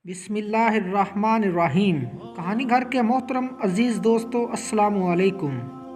बिस्मिल्लाहिर्रहमानिर्रहीम। कहानी घर के मोहतरम अजीज़ दोस्तों, अस्सलामु अलैकुम।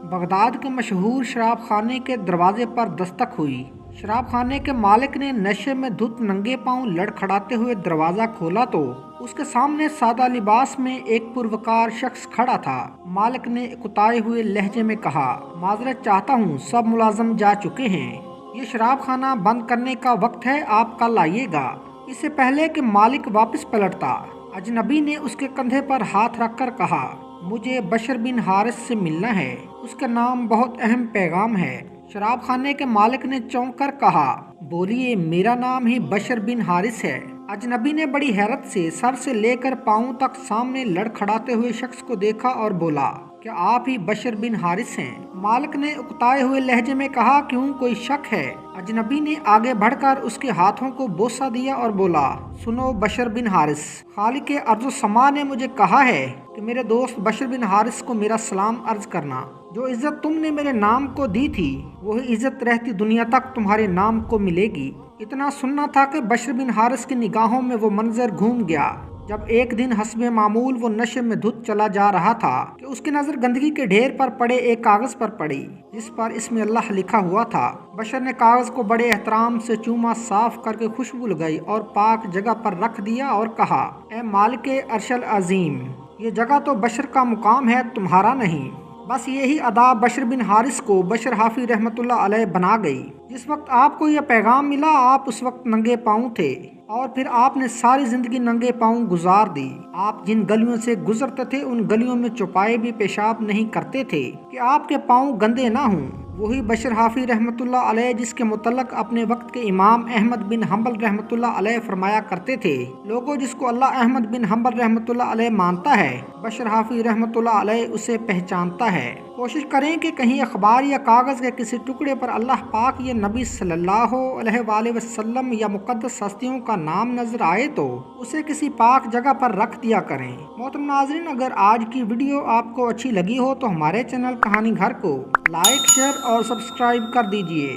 बगदाद के मशहूर शराब खाने के दरवाजे पर दस्तक हुई। शराब खाने के मालिक ने नशे में धुत नंगे पांव लड़खड़ाते हुए दरवाज़ा खोला तो उसके सामने सादा लिबास में एक पुरवकार शख्स खड़ा था। मालिक ने कुताए हुए लहजे में कहा, माजरत चाहता हूँ, सब मुलाजम जा चुके हैं। ये शराब खाना बंद करने का वक्त है, आप कल आइएगा। इससे पहले कि मालिक वापस पलटता, अजनबी ने उसके कंधे पर हाथ रखकर कहा, मुझे बशर बिन हारिस से मिलना है, उसका नाम बहुत अहम पैगाम है। शराब खाने के मालिक ने चौंक कर कहा, बोलिए, मेरा नाम ही बशर बिन हारिस है। अजनबी ने बड़ी हैरत से सर से लेकर पाँव तक सामने लड़खड़ाते हुए शख्स को देखा और बोला, क्या आप ही बशर बिन हारिस हैं? मालिक ने उकताए हुए लहजे में कहा, क्यों, कोई शक है? अजनबी ने आगे बढ़कर उसके हाथों को बोसा दिया और बोला, सुनो बशर बिन हारिस, खालिक अर्ज़ समा ने मुझे कहा है कि मेरे दोस्त बशर बिन हारिस को मेरा सलाम अर्ज करना। जो इज्जत तुमने मेरे नाम को दी थी, वही इज्जत रहती दुनिया तक तुम्हारे नाम को मिलेगी। इतना सुनना था कि बशर बिन हारिस की निगाहों में वो मंजर घूम गया जब एक दिन हस्बे मामूल वो नशे में धुत चला जा रहा था कि उसकी नज़र गंदगी के ढेर पर पड़े एक कागज़ पर पड़ी जिस पर इसमें अल्लाह लिखा हुआ था। बशर ने कागज़ को बड़े एहतराम से चूमा, साफ करके खुशबू लगाई और पाक जगह पर रख दिया और कहा, ए मालिक अर्शल अजीम, ये जगह तो बशर का मुकाम है, तुम्हारा नहीं। बस यही अदा बशर बिन हारिस को बशर हाफी रहमतुल्लाह अलैह बना गई। जिस वक्त आपको यह पैगाम मिला, आप उस वक्त नंगे पाँव थे और फिर आपने सारी जिंदगी नंगे पाँव गुजार दी। आप जिन गलियों से गुजरते थे, उन गलियों में चौपाए भी पेशाब नहीं करते थे कि आपके पाँव गंदे ना हों। वही बशर हाफी रहमतुल्लाह अलैह जिसके मुतल्लक अपने वक्त के इमाम अहमद बिन हम्बल रहमतुल्लाह अलैह फरमाया करते थे, लोगों, जिसको अल्लाह अहमद बिन हम्बल रहमतुल्लाह अलैह मानता है, बशर हाफी रहमतुल्लाह अलैह उसे पहचानता है। कोशिश करें कि कहीं अखबार या कागज़ के किसी टुकड़े पर अल्लाह पाक या नबी सल्लल्लाहु अलैहि वसल्लम या मुक़द्दस हस्तियों का नाम नजर आए तो उसे किसी पाक जगह पर रख दिया करें। मोहतरम नाज़रीन, अगर आज की वीडियो आपको अच्छी लगी हो तो हमारे चैनल कहानी घर को लाइक, शेयर और सब्सक्राइब कर दीजिए।